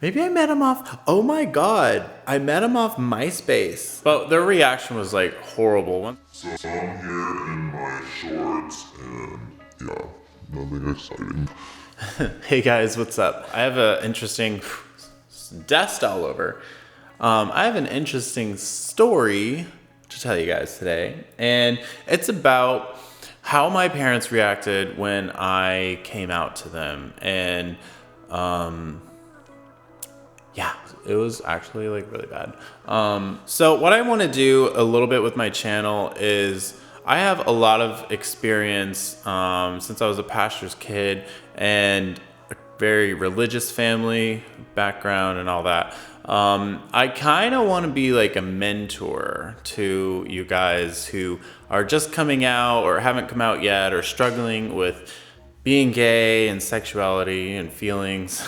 Maybe I met him off. Oh my god, I met him off MySpace. But their reaction was like horrible. So I'm here in my shorts and yeah, nothing exciting. Hey guys, what's up? I have an interesting dust all over. I have an interesting story to tell you guys today, and it's about how my parents reacted when I came out to them. And yeah, it was actually like really bad. So what I want to do a little bit with my channel is I have a lot of experience since I was a pastor's kid and a very religious family background and all that. I kind of want to be like a mentor to you guys who are just coming out or haven't come out yet or struggling with being gay and sexuality and feelings.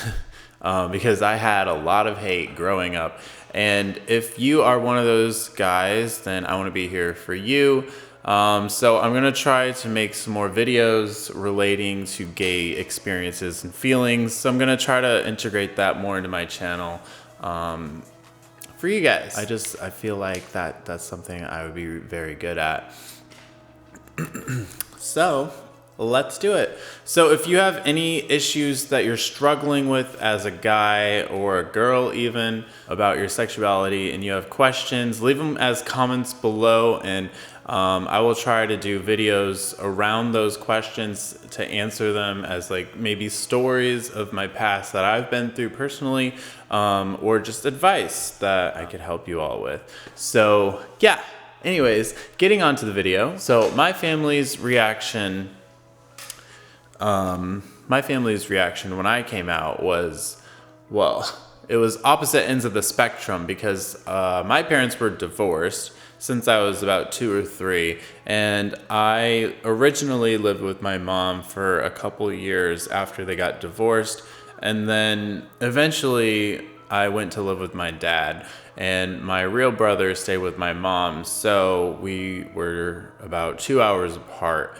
Because I had a lot of hate growing up. And if you are one of those guys, then I want to be here for you. So I'm going to try to make some more videos relating to gay experiences and feelings. So I'm going to try to integrate that more into my channel for you guys. I feel like that's something I would be very good at. So let's do it. So if you have any issues that you're struggling with as a guy or a girl even about your sexuality and you have questions, leave them as comments below, and I will try to do videos around those questions to answer them as like maybe stories of my past that I've been through personally, or just advice that I could help you all with. So yeah, anyways, getting on to the video. So my family's reaction when I came out was, well, it was opposite ends of the spectrum because my parents were divorced since I was about 2 or 3, and I originally lived with my mom for a couple years after they got divorced, and then eventually I went to live with my dad, and my real brother stayed with my mom, so we were about 2 hours apart.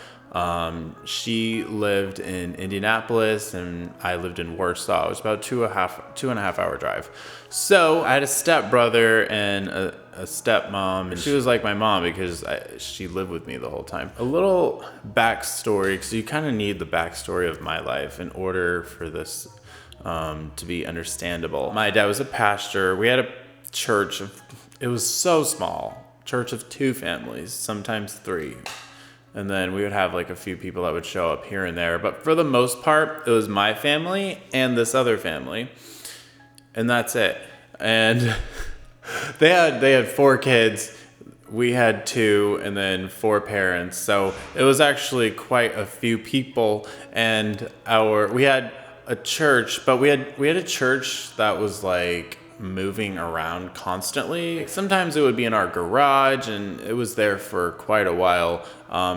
She lived in Indianapolis and I lived in Warsaw. It was about two and a half hour drive. So I had a stepbrother and a stepmom, and she was like my mom because she lived with me the whole time. A little backstory, because you kind of need the backstory of my life in order for this to be understandable. My dad was a pastor. We had a church it was so small, church of 2 families, sometimes 3. And then we would have like a few people that would show up here and there. But for the most part, it was my family and this other family. And that's it. And they had 4 kids. We had 2 and then 4 parents. So it was actually quite a few people. And we had a church, but we had a church that was like moving around constantly. Sometimes it would be in our garage, and it was there for quite a while.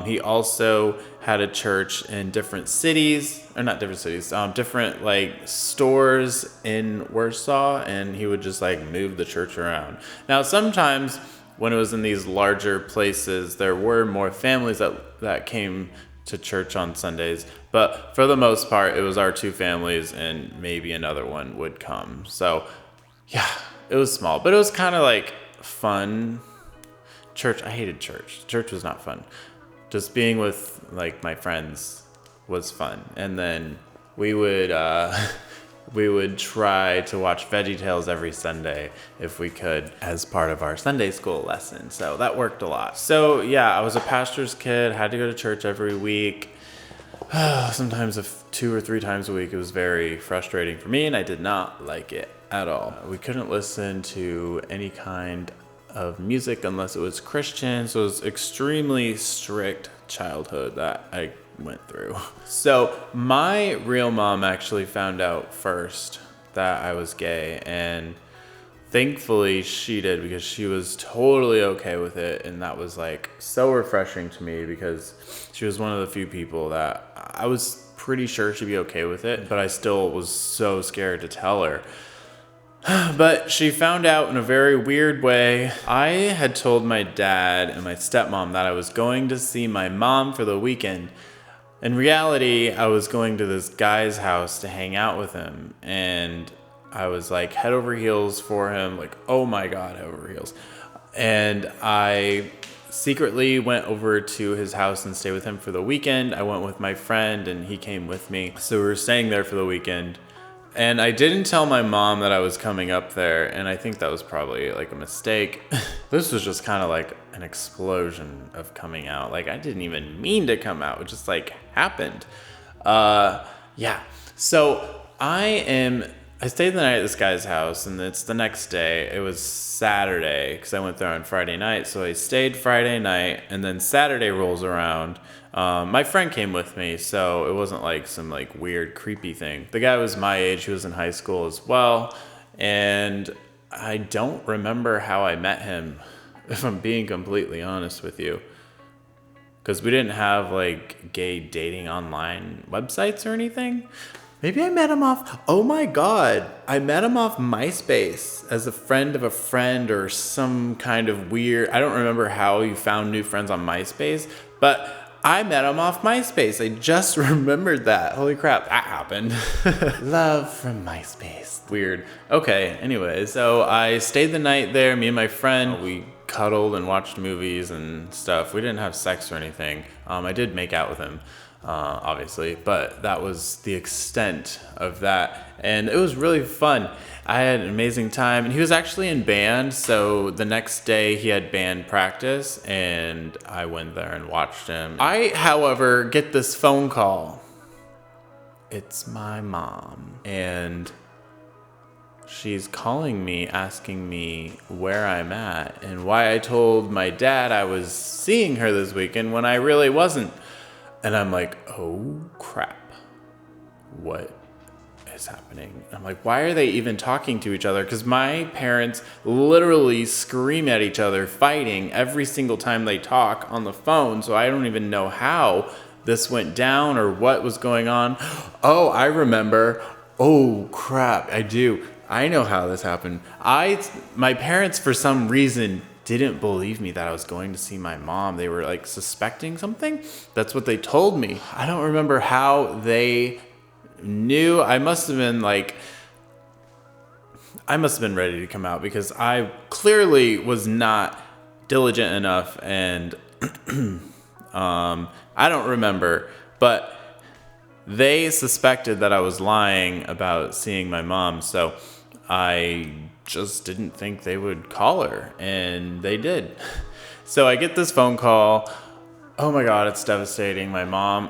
He also had a church in different cities, or not different cities, different like stores in Warsaw, and he would just like move the church around. Now, sometimes when it was in these larger places, there were more families that came to church on Sundays, but for the most part, it was our 2 families, and maybe another one would come. So yeah, it was small, but it was kind of like fun. Church, I hated church. Church was not fun. Just being with like my friends was fun. And then we would try to watch VeggieTales every Sunday if we could as part of our Sunday school lesson. So that worked a lot. So yeah, I was a pastor's kid, had to go to church every week. Sometimes 2 or 3 times a week. It was very frustrating for me, and I did not like it at all. We couldn't listen to any kind of music unless it was Christian, so it was extremely strict childhood that I went through. So my real mom actually found out first that I was gay, and thankfully she did, because she was totally okay with it, and that was like so refreshing to me because she was one of the few people that I was pretty sure she'd be okay with it, but I still was so scared to tell her. But she found out in a very weird way. I had told my dad and my stepmom that I was going to see my mom for the weekend. In reality, I was going to this guy's house to hang out with him, and I was like head over heels for him, like, oh my God, head over heels. And I secretly went over to his house and stayed with him for the weekend. I went with my friend and he came with me. So we were staying there for the weekend. And I didn't tell my mom that I was coming up there, and I think that was probably like a mistake. This was just kind of like an explosion of coming out. Like I didn't even mean to come out. It just like happened. Yeah. So I stayed the night at this guy's house, and it's the next day. It was Saturday because I went there on Friday night. So I stayed Friday night, and then Saturday rolls around. My friend came with me, so it wasn't like some like weird, creepy thing. The guy was my age. He was in high school as well, and I don't remember how I met him, if I'm being completely honest with you. Because we didn't have like gay dating online websites or anything. Maybe I met him off, oh my God, I met him off MySpace as a friend of a friend or some kind of weird, I don't remember how you found new friends on MySpace, but I met him off MySpace. I just remembered that. Holy crap, that happened. Love from MySpace. Weird. Okay, anyway, so I stayed the night there, me and my friend. We cuddled and watched movies and stuff. We didn't have sex or anything. I did make out with him. Obviously, but that was the extent of that, and it was really fun. I had an amazing time, and he was actually in band, so the next day he had band practice, and I went there and watched him. I, however, get this phone call. It's my mom, and she's calling me, asking me where I'm at, and why I told my dad I was seeing her this weekend when I really wasn't. And I'm like, oh crap, what is happening? I'm like, why are they even talking to each other? Because my parents literally scream at each other, fighting every single time they talk on the phone. So I don't even know how this went down or what was going on. Oh, I remember. Oh crap, I do. I know how this happened. My parents, for some reason, didn't believe me that I was going to see my mom. They were like suspecting something. That's what they told me. I don't remember how they knew. I must have been ready to come out because I clearly was not diligent enough, and I don't remember, but they suspected that I was lying about seeing my mom. So I just didn't think they would call her, and they did. So I get this phone call. Oh my God, it's devastating. My mom,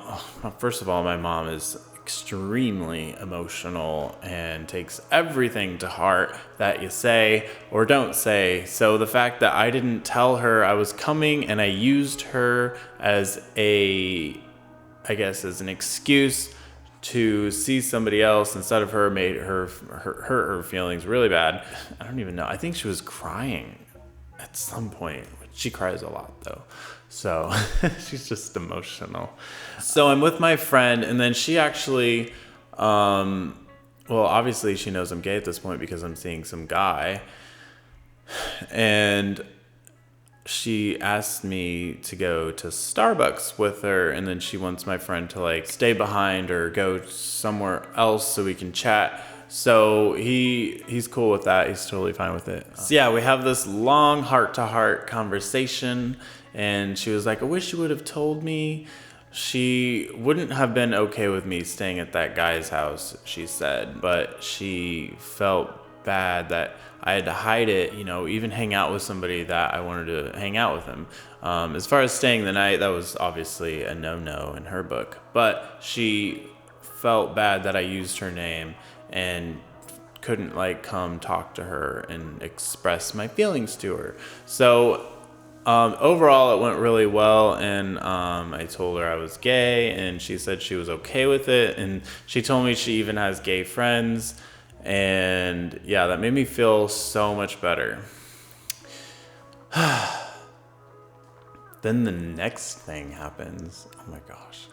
first of all, my mom is extremely emotional and takes everything to heart that you say or don't say. So the fact that I didn't tell her I was coming and I used her as an excuse to see somebody else instead of her made her hurt her feelings really bad. I don't even know. I think she was crying at some point. She cries a lot though. So she's just emotional. So I'm with my friend, and then she actually, obviously she knows I'm gay at this point because I'm seeing some guy. And she asked me to go to Starbucks with her, and then she wants my friend to like stay behind or go somewhere else so we can chat. So he's cool with that. He's totally fine with it. So yeah, we have this long heart-to-heart conversation, and she was like, I wish you would have told me. She wouldn't have been okay with me staying at that guy's house, she said, but she felt bad that I had to hide it, even hang out with somebody that I wanted to hang out with him. As far as staying the night, that was obviously a no-no in her book. But she felt bad that I used her name and couldn't come talk to her and express my feelings to her. So overall, it went really well, and I told her I was gay, and she said she was okay with it, and she told me she even has gay friends. And yeah, that made me feel so much better. Then the next thing happens. Oh my gosh.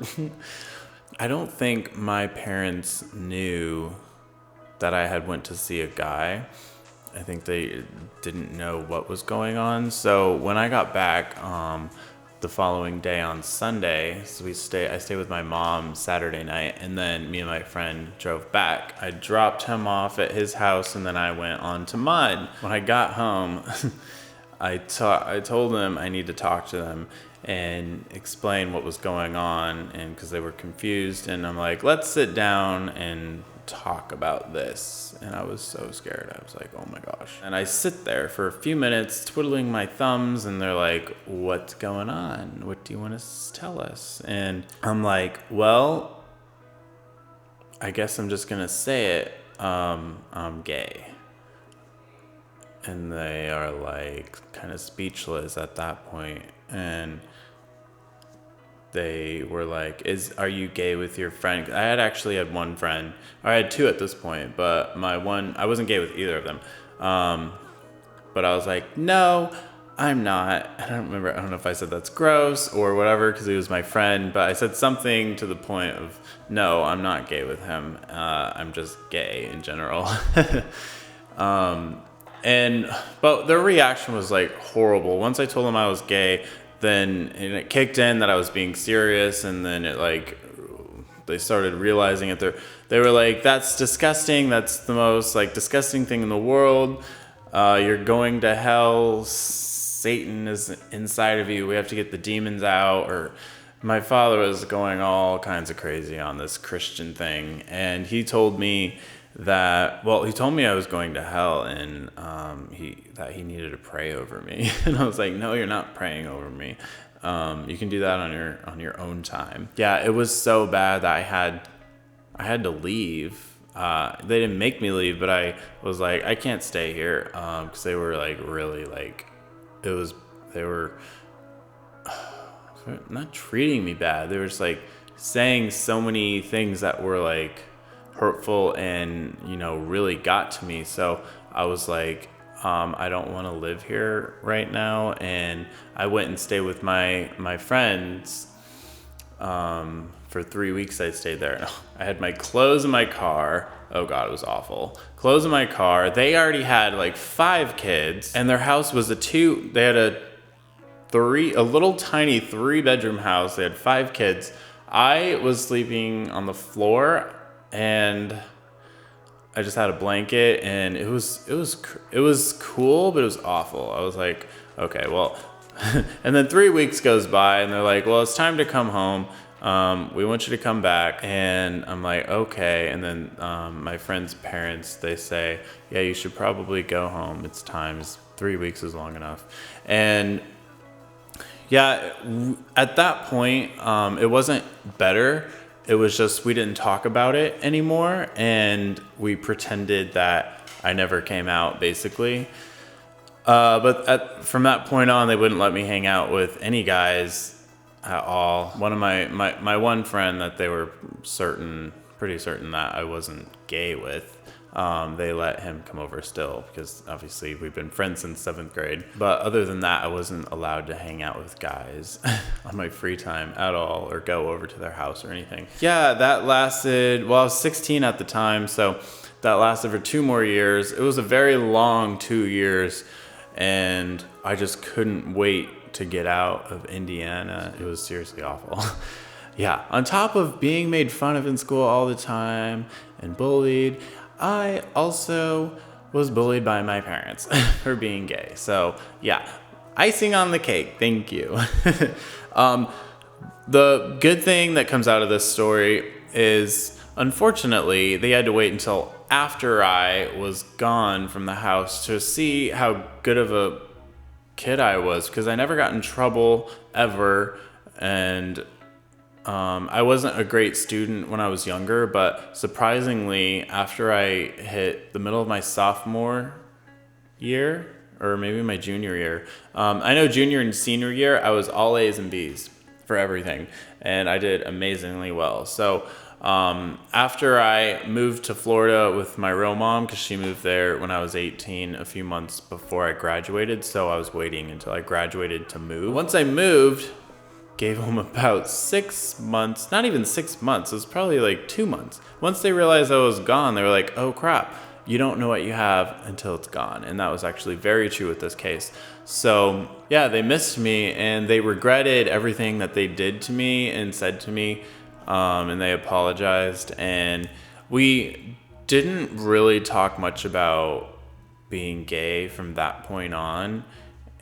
I don't think my parents knew that I had went to see a guy. I think they didn't know what was going on. So when I got back, the following day on Sunday. So I stayed with my mom Saturday night, and then me and my friend drove back. I dropped him off at his house, and then I went on to mine. When I got home, I told them I need to talk to them and explain what was going on, and because they were confused, and I'm like, let's sit down and talk about this. And I was so scared. I was like, oh my gosh. And I sit there for a few minutes twiddling my thumbs, and they're like, what's going on? What do you want to tell us? And I'm like, well, I guess I'm just gonna say it. I'm gay. And they are like kind of speechless at that point. And they were like, are you gay with your friend? I had actually had one friend. I had two at this point, but my one, I wasn't gay with either of them. But I was like, no, I'm not. I don't know if I said that's gross or whatever, because he was my friend, but I said something to the point of, no, I'm not gay with him. I'm just gay in general. But their reaction was like horrible. Once I told them I was gay, then it kicked in that I was being serious, and then they started realizing it. They were like, that's disgusting. That's the most like disgusting thing in the world. You're going to hell. Satan is inside of you. We have to get the demons out. Or my father was going all kinds of crazy on this Christian thing, and he told me I was going to hell, and that he needed to pray over me. And I was like, no, you're not praying over me. You can do that on your own time. Yeah, it was so bad that I had to leave. They didn't make me leave, but I was like, I can't stay here, because they were like really like, they were not treating me bad. They were just like saying so many things that were like hurtful and, really got to me. So I was like, I don't want to live here right now. And I went and stayed with my friends. For 3 weeks I stayed there. I had my clothes in my car. Oh God, it was awful. Clothes in my car. They already had like 5 kids, and their house was they had a little tiny 3-bedroom house. They had 5 kids. I was sleeping on the floor, and I just had a blanket, and it was cool, but it was awful. I was like, okay, well, and then 3 weeks goes by, and they're like, well, it's time to come home. We want you to come back. And I'm like, okay. And then my friend's parents, they say, yeah, you should probably go home. It's time. 3 weeks is long enough. And yeah, at that point, it wasn't better. It was just we didn't talk about it anymore, and we pretended that I never came out, basically. But from that point on, they wouldn't let me hang out with any guys at all. One of my one friend that they were pretty certain that I wasn't gay with, they let him come over still, because obviously we've been friends since 7th grade. But other than that, I wasn't allowed to hang out with guys on my free time at all, or go over to their house or anything. Yeah, that lasted, I was 16 at the time, so that lasted for 2 more years. It was a very long 2 years, and I just couldn't wait to get out of Indiana. It was seriously awful. Yeah, on top of being made fun of in school all the time and bullied, I also was bullied by my parents for being gay. So yeah, icing on the cake. Thank you. The good thing that comes out of this story is, unfortunately, they had to wait until after I was gone from the house to see how good of a kid I was, because I never got in trouble ever, and I wasn't a great student when I was younger, but surprisingly, after I hit the middle of my sophomore year, or maybe my junior year, I know junior and senior year, I was all A's and B's for everything, and I did amazingly well. So after I moved to Florida with my real mom, because she moved there when I was 18, a few months before I graduated, so I was waiting until I graduated to move. Once I moved, gave them about 6 months, not even 6 months, it was probably like 2 months. Once they realized I was gone, they were like, oh crap, you don't know what you have until it's gone. And that was actually very true with this case. So yeah, they missed me and they regretted everything that they did to me and said to me, and they apologized. And we didn't really talk much about being gay from that point on.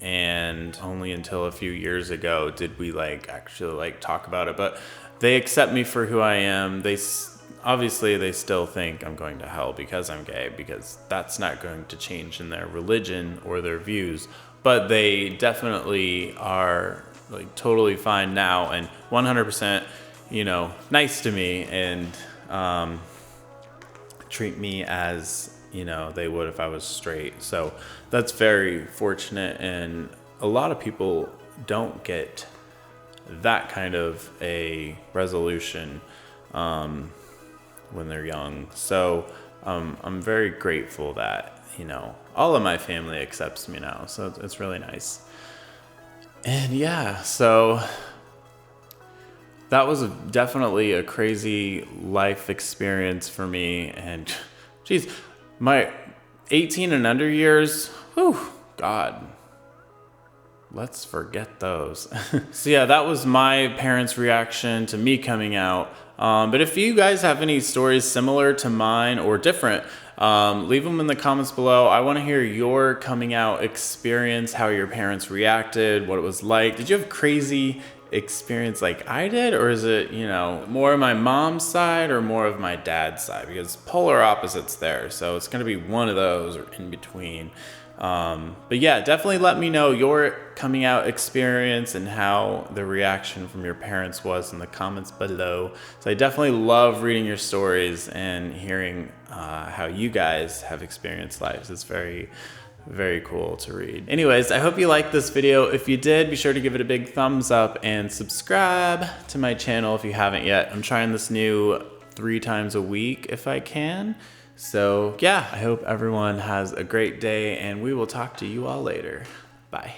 And only until a few years ago did we actually talk about it. But they accept me for who I am. Obviously they still think I'm going to hell because I'm gay, because that's not going to change in their religion or their views. But they definitely are totally fine now and 100%, nice to me and treat me as they would if I was straight. So that's very fortunate, and a lot of people don't get that kind of a resolution when they're young. So I'm very grateful that all of my family accepts me now, so it's really nice. And yeah, so that was definitely a crazy life experience for me. And geez, my 18 and under years, whew, God, let's forget those. So yeah, that was my parents' reaction to me coming out. But if you guys have any stories similar to mine or different, leave them in the comments below. I want to hear your coming out experience, how your parents reacted, what it was like. Did you have crazy experience like I did, or is it more of my mom's side or more of my dad's side? Because polar opposites there, so it's going to be one of those or in between. But yeah, definitely let me know your coming out experience and how the reaction from your parents was in the comments below. So I definitely love reading your stories and hearing how you guys have experienced lives. It's very, very cool to read. Anyways, I hope you liked this video. If you did, be sure to give it a big thumbs up and subscribe to my channel if you haven't yet. I'm trying this new 3 times a week if I can. So yeah, I hope everyone has a great day, and we will talk to you all later. Bye.